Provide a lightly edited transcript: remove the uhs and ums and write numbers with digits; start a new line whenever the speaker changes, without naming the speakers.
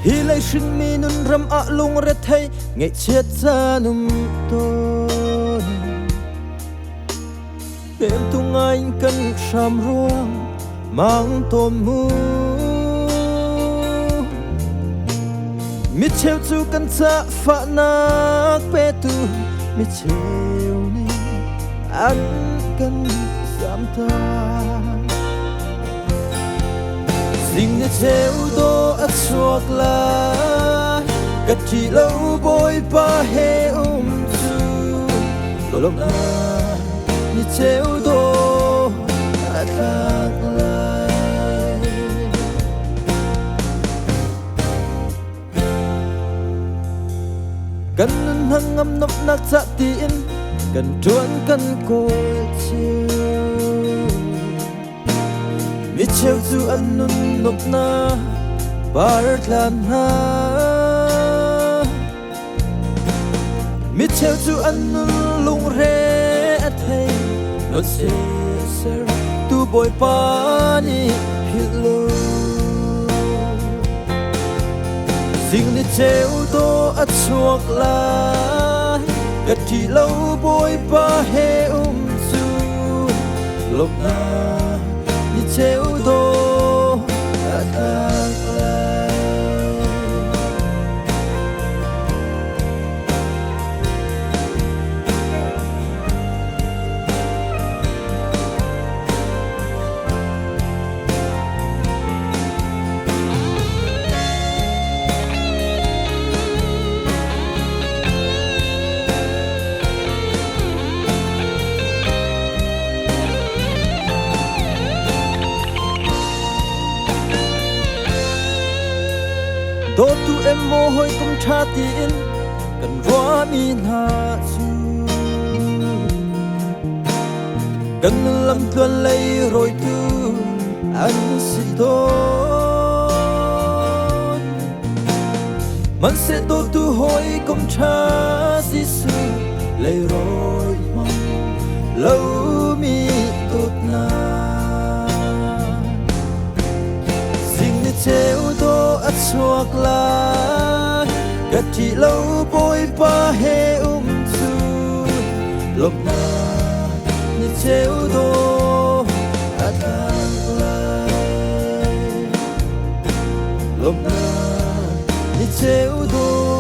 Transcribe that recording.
hi lai shin mi nun ram a lung re thei ngai chet cha num ton bem tu ngai kan sham ruang mang tom mu mi cheu chu kan cha fa nak pe tu mi cheu ni an kan sam ta ding ne cheu do a chuak la ka thi lo boy pa he chu lo na ni cheu do a tak lai kan hang ngam nop nak cha ti in kan tuan kan ko chiu mi cheu chu an nun nop na bar tlan ha mi cheu chu an nun lung re a thei no se ser tu boy pa ni hilo sing ni cheu do a chuak la ka thi lo boy pa he chu lop na ni cheu do a tak lai do tu em mo hoi kum tha ti in kan rua mi na chu kan lam tuan lei roi tu an si do man se do tu hoi kum tha si su lei roi mong lâu mi tot na cheu do a chuak la ka thi lo boy pa he chu lop na ni cheu do a tak lai lop na ni cheu do